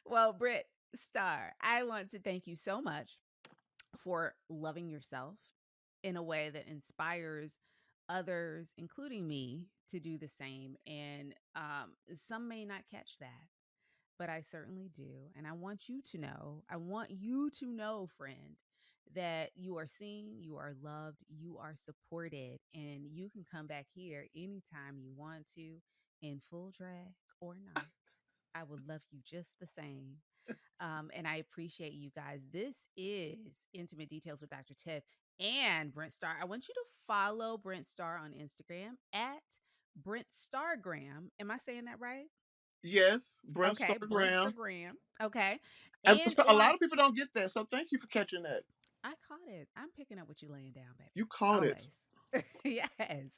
Well, Britt Star, I want to thank you so much for loving yourself in a way that inspires others, including me, to do the same. And some may not catch that, but I certainly do. And I want you to know, friend, that you are seen, you are loved, you are supported, and you can come back here anytime you want to in full drag or not. I would love you just the same. And I appreciate you guys. This is Intimate Details with Dr. Tiff and Brent Star. I want you to follow Brent Star on Instagram at Brent Stargram. Am I saying that right?
Yes, Brent
Okay,
Stargram.
Brentstagram. Okay.
And
And
a
on
lot of people don't get that. So thank you for catching that.
I caught it. I'm picking up what you laying down, baby.
You caught it.
Always. Yes.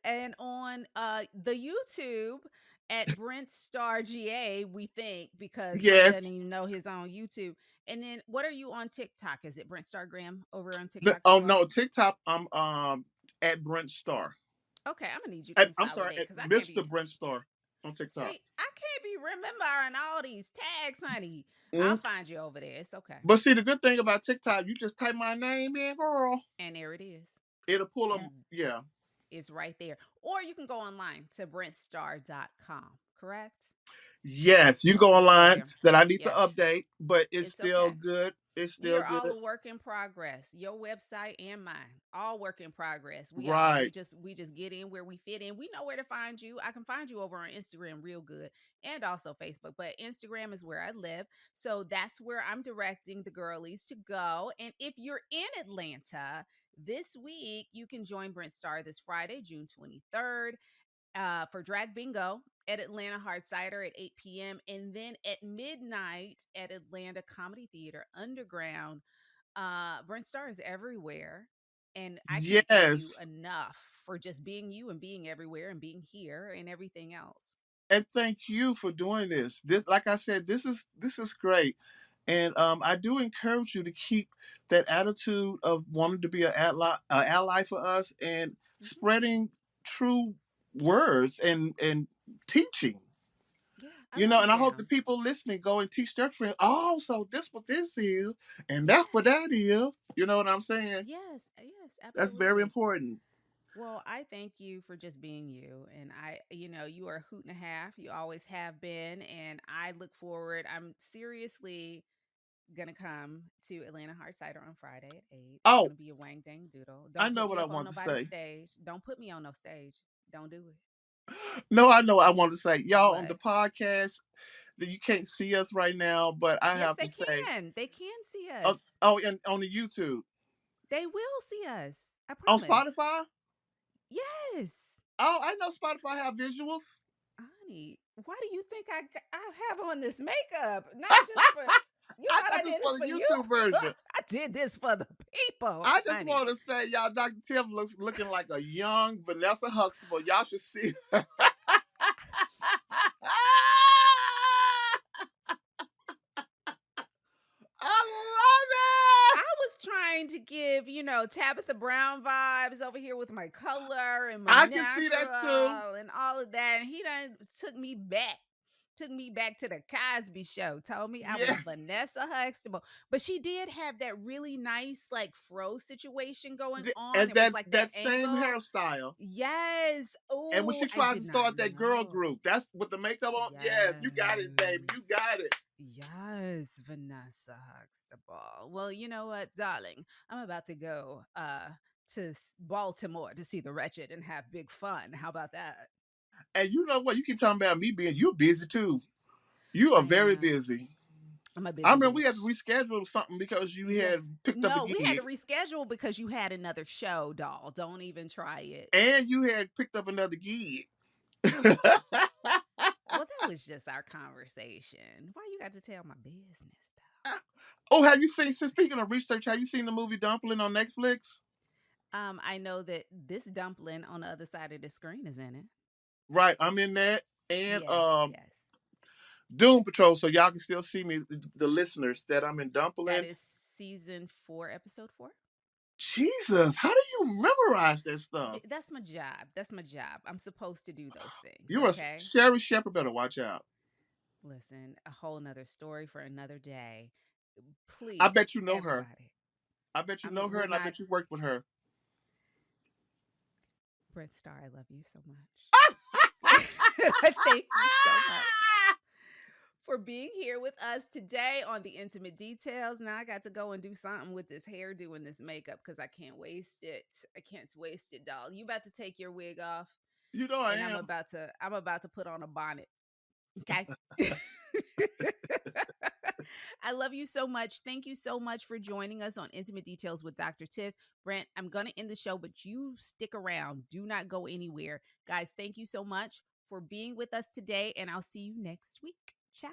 And on the YouTube at Brent Star GA, we think, because Brent doesn't
Yes.
even know his own YouTube. And then what are you on TikTok? Is it Brent Star Graham over on
The,
TikTok as
oh
well?
no, TikTok. I'm at Brent Star.
Okay, I'm gonna need you to
I'm sorry,
consolidate
at
because I can't
Mr.
be.
Brent Star on TikTok.
See, I can't be remembering all these tags, honey. I'll
Mm.
find you over there. It's okay.
But see, the good thing about TikTok, you just type my name in, girl.
And there it is.
It'll pull them.
And
Yeah.
is right there. Or you can go online to brentstar.com, correct?
Yes, you can go
It's right
online.
there.
That I need to
Yes,
update, but it's
it's
still
okay.
good. It's
We
still
are all
good.
a work in progress. Your website and mine, all work in progress. We are.
Right.
We just get in where we fit in. We know where to find you. I can find you over on Instagram real good and also Facebook, but Instagram is where I live. So that's where I'm directing the girlies to go. And if you're in Atlanta this week, you can join Brent Star this Friday, June 23rd, for Drag Bingo at Atlanta Hard Cider at 8 p.m. And then at midnight at Atlanta Comedy Theater Underground. Brent Star is everywhere. And I can't thank you
Yes.
enough for just being you and being everywhere and being here and everything else.
And thank you for doing this. This, like I said, this is great. And I do encourage you to keep that attitude of wanting to be an ally for us and
Hmm.
spreading true words and teaching.
Yeah, I love you
And I hope the
down.
people listening go and teach their friends. Oh, so this what this is, and that's what that is. You know what I'm saying?
Yes, yes,
That's very
absolutely.
important.
Well, I thank you for just being you. And you are a hoot and a half. You always have been. And I look forward. I'm seriously gonna come to Atlanta Hard Cider on Friday at 8. It's
Oh,
gonna be a wang dang doodle.
I
Don't
know
put
what
me
I
up on
want to
nobody's
say.
stage. Don't put me on no stage. Don't do it.
No, I know what I want to say. Y'all on the
What?
podcast that you can't see us right now, but I
Yes,
have
they
to say,
can. They can see us.
and on the YouTube,
They will see us. I
on
promise.
Spotify.
Yes.
Oh, I know Spotify have visuals.
Honey, why do you think I have on this makeup? Not just for you
I
thought I
thought this
did this
was
for
the
you?
YouTube version.
I did this for the people,
I just
honey.
want to say, y'all, Dr. Tim looks looking like a young Vanessa Huxtable. Y'all should see.
trying to give, Tabitha Brown vibes over here with my color and my
I can see that too.
natural and all of that. And he done took me back to the Cosby Show. Told me I was
Yeah.
Vanessa Huxtable, but she did have that really nice like fro situation going on.
And
It was
that
like that
that same
angle.
hairstyle.
Yes.
And when
Oh,
she
I
tries
did
to
not
start that girl
know.
group, that's with the makeup on. Yes, you got it, baby. You
Yes.
got it.
Yes, Vanessa Huxtable. Well, you know what, darling? I'm about to go to Baltimore to see the wretched and have big fun. How about that?
And you know what? You keep talking about me being you busy too. You are
I
very
am.
busy.
I'm a
I
busy
remember we had to
bitch.
reschedule something because you
Yeah.
had picked up a
No, we had to
gig.
reschedule because you had another show, doll. Don't even try it.
And you had picked up another gig.
Well, that was just our conversation. Why you got to tell my business,
Oh, have you seen, since speaking of research, have you seen the movie Dumpling on Netflix?
though? I know that this dumpling on the other side of the screen is in it.
Right, I'm in that. And
Yes, yes.
Doom Patrol, so y'all can still see me, the listeners, that I'm in
That
Dumpling.
is season 4, episode 4.
Jesus, how do you memorize that stuff?
That's my job. That's my job. I'm supposed to do those things.
You're a
Okay.
Sherry Shepherd, better watch out.
Listen, a whole nother story for another day.
I
Please,
bet you know her.
everybody.
I bet you know her,
We're
and I
not
bet you worked with her.
Brent Star. I love you so much. Thank you so much for being here with us today on the intimate details. Now I got to go and do something with this hairdo and this makeup because I can't waste it. I can't waste it, doll. You about to take your wig off,
You know I
and I'm
am.
about to I'm about to put on a bonnet. Okay. I love you so much. Thank you so much for joining us on Intimate Details with Dr. Tiff. Brent, I'm going to end the show, but you stick around. Do not go anywhere. Guys, thank you so much for being with us today, and I'll see you next week. Ciao.